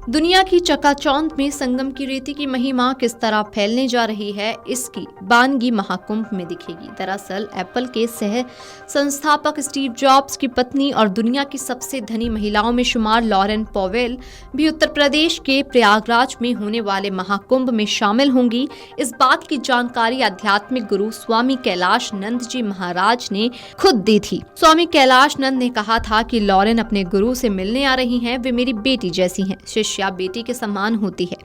दुनिया की चकाचौंध में संगम की रेती की महिमा किस तरह फैलने जा रही है, इसकी बानगी महाकुंभ में दिखेगी। दरअसल एप्पल के सह संस्थापक स्टीव जॉब्स की पत्नी और दुनिया की सबसे धनी महिलाओं में शुमार लॉरेन पॉवेल भी उत्तर प्रदेश के प्रयागराज में होने वाले महाकुंभ में शामिल होंगी। इस बात की जानकारी आध्यात्मिक गुरु स्वामी कैलाश नंद जी महाराज ने खुद दी थी। स्वामी कैलाश नंद ने कहा था कि लॉरेन अपने गुरु से मिलने आ रही हैं, वे मेरी बेटी जैसी हैं, शिष्या बेटी के समान होती है।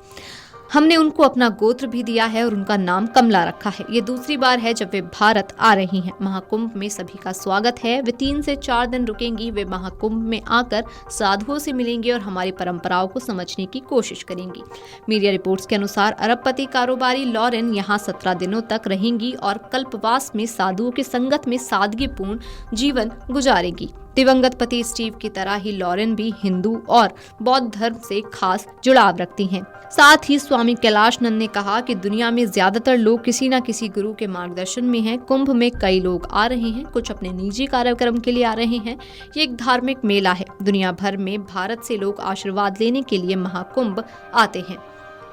हमने उनको अपना गोत्र भी दिया है और उनका नाम कमला रखा है। ये दूसरी बार है जब वे भारत आ रही हैं। महाकुंभ में सभी का स्वागत है। वे 3 से 4 दिन रुकेंगी। वे महाकुंभ में आकर साधुओं से मिलेंगे और हमारी परंपराओं को समझने की कोशिश करेंगी। मीडिया रिपोर्ट्स के अनुसार अरबपति कारोबारी लॉरेन यहाँ 17 दिनों तक रहेंगी और कल्पवास में साधुओं की संगत में सादगीपूर्ण जीवन गुजारेंगी। दिवंगत पति स्टीव की तरह ही लॉरेन भी हिंदू और बौद्ध धर्म से खास जुड़ाव रखती हैं। साथ ही स्वामी कैलाश नंद ने कहा कि दुनिया में ज्यादातर लोग किसी न किसी गुरु के मार्गदर्शन में हैं। कुंभ में कई लोग आ रहे हैं, कुछ अपने निजी कार्यक्रम के लिए आ रहे हैं। ये एक धार्मिक मेला है। दुनिया भर में भारत से लोग आशीर्वाद लेने के लिए महाकुंभ आते हैं।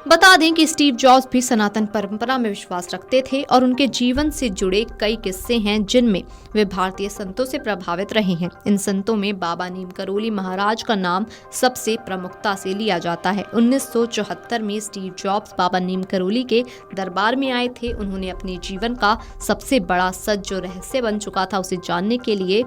बता दें कि स्टीव जॉब्स भी सनातन परंपरा में विश्वास रखते थे और उनके जीवन से जुड़े कई किस्से हैं जिनमें वे भारतीय संतों से प्रभावित रहे हैं। इन संतों में बाबा नीम करोली महाराज का नाम सबसे प्रमुखता से लिया जाता है। 1974 में स्टीव जॉब्स बाबा नीम करोली के दरबार में आए थे। उन्होंने अपने जीवन का सबसे बड़ा सच जो रहस्य बन चुका था उसे जानने के लिए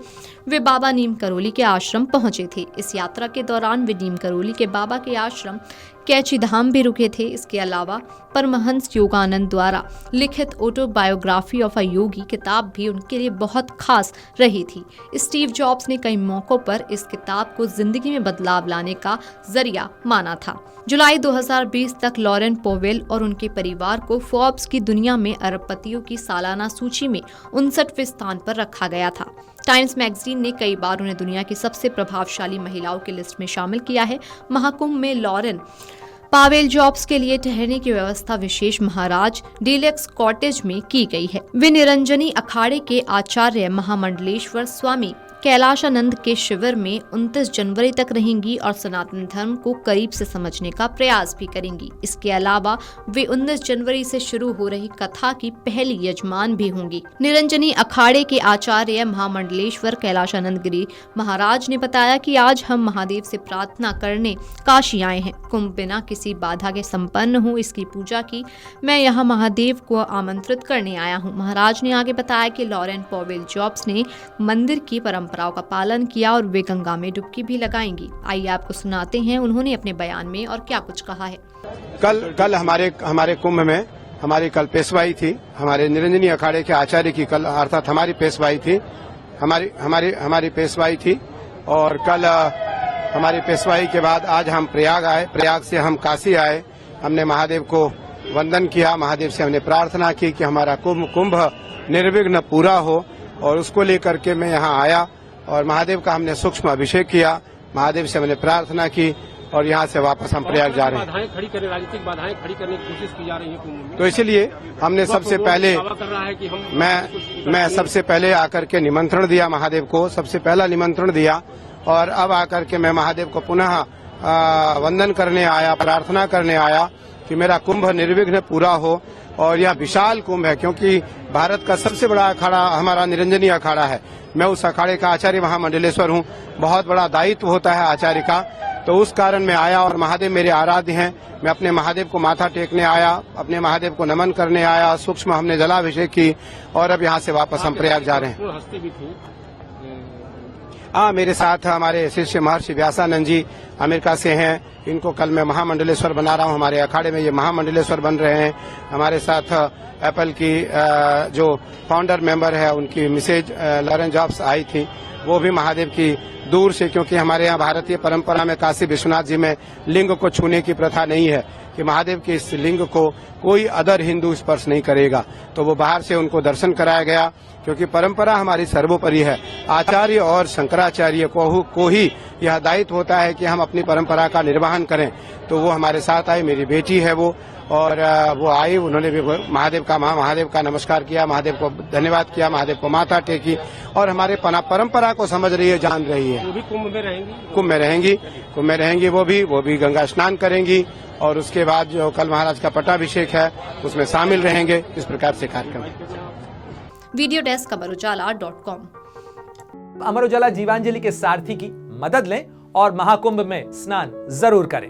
वे बाबा नीम करोली के आश्रम पहुंचे थे। इस यात्रा के दौरान वे नीम करोली के बाबा के आश्रम कैची धाम भी रुके थे। इसके अलावा परमहंस योगानंद द्वारा लिखित ऑटोबायोग्राफी ऑफ अ योगी किताब भी उनके लिए बहुत खास रही थी। स्टीव जॉब्स ने कई मौकों पर इस किताब को जिंदगी में बदलाव लाने का जरिया माना था। जुलाई 2020 तक लॉरेन पॉवेल और उनके परिवार को फोर्ब्स की दुनिया में अरबपतियों की सालाना सूची में 59वें स्थान पर रखा गया था। टाइम्स मैगजीन ने कई बार उन्हें दुनिया की सबसे प्रभावशाली महिलाओं की लिस्ट में शामिल किया है। महाकुंभ में लॉरेन पावेल जॉब्स के लिए ठहरने की व्यवस्था विशेष महाराज डीलक्स कॉटेज में की गई है। वे निरंजनी अखाड़े के आचार्य महामंडलेश्वर स्वामी कैलाशानंद के शिविर में 29 जनवरी तक रहेंगी और सनातन धर्म को करीब से समझने का प्रयास भी करेंगी। इसके अलावा वे 19 जनवरी से शुरू हो रही कथा की पहली यजमान भी होंगी। निरंजनी अखाड़े के आचार्य महामंडलेश्वर कैलाशानंद गिरी महाराज ने बताया कि आज हम महादेव से प्रार्थना करने काशी आए हैं। कुंभ बिना किसी बाधा के संपन्न हो, इसकी पूजा की। मैं यहाँ महादेव को आमंत्रित करने आया हूँ। महाराज ने आगे बताया कि लॉरेन पॉवेल जॉब्स ने मंदिर की परंपराओं का पालन किया और वे गंगा में डुबकी भी लगाएंगी। आइए आपको सुनाते हैं उन्होंने अपने बयान में और क्या कुछ कहा है। कल हमारे कुंभ में हमारी कल पेशवाई थी। हमारे निरंजनी अखाड़े के आचार्य की कल अर्थात हमारी पेशवाई थी। हमारी पेशवाई थी और कल हमारी पेशवाई के बाद आज हम प्रयाग आए। प्रयाग से हम काशी आए। हमने महादेव को वंदन किया। महादेव से हमने प्रार्थना की कि हमारा कुंभ निर्विघ्न पूरा हो और उसको लेकर के मैं यहाँ आया और महादेव का हमने सूक्ष्म अभिषेक किया। महादेव से हमने प्रार्थना की और यहाँ से वापस हम प्रयाग जा रहे हैं। राजनीतिक बाधाएं खड़ी करने की कोशिश की जा रही है, तो इसलिए हमने सबसे पहले मैं सबसे पहले आकर के निमंत्रण दिया महादेव को, सबसे पहला निमंत्रण दिया और अब आकर के मैं महादेव को पुनः वंदन करने आया, प्रार्थना करने आया कि मेरा कुंभ निर्विघ्न पूरा हो। और यह विशाल कुंभ है क्योंकि भारत का सबसे बड़ा अखाड़ा हमारा निरंजनी अखाड़ा है। मैं उस अखाड़े का आचार्य महामंडलेश्वर हूँ। बहुत बड़ा दायित्व होता है आचार्य का, तो उस कारण मैं आया और महादेव मेरे आराध्य हैं। मैं अपने महादेव को माथा टेकने आया, अपने महादेव को नमन करने आया। सूक्ष्म हमने जलाभिषेक की और अब यहाँ से वापस हम प्रयाग जा रहे हैं। मेरे साथ हमारे शिष्य महर्षि व्यासानंद जी अमेरिका से हैं। इनको कल मैं महामंडलेश्वर बना रहा हूं। हमारे अखाड़े में ये महामंडलेश्वर बन रहे हैं। हमारे साथ एप्पल की जो फाउंडर मेंबर है उनकी मिसेज लॉरेन जॉब्स आई थी। वो भी महादेव की दूर से, क्योंकि हमारे यहाँ भारतीय परंपरा में काशी विश्वनाथ जी में लिंग को छूने की प्रथा नहीं है कि महादेव के इस लिंग को कोई अदर हिंदू स्पर्श नहीं करेगा। तो वो बाहर से उनको दर्शन कराया गया क्योंकि परंपरा हमारी सर्वोपरि है। आचार्य और शंकराचार्य को ही यह दायित्व होता है कि हम अपनी परंपरा का निर्वहन करें। तो वो हमारे साथ आए। मेरी बेटी है वो और वो आई, उन्होंने भी महादेव का नमस्कार किया, महादेव को धन्यवाद किया, महादेव को माथा टेकी और हमारे परंपरा को समझ रही है, जान रही है। वो भी कुंभ में रहेंगी? कुंभ में रहेंगी वो भी गंगा स्नान करेंगी और उसके बाद जो कल महाराज का पट्टाभिषेक है उसमें शामिल रहेंगे। इस प्रकार से कार्यक्रम है। Video desk अमरउजाला.com। अमर उजाला जीवांजलि के सारथी की मदद लें और महाकुंभ में स्नान जरूर करें।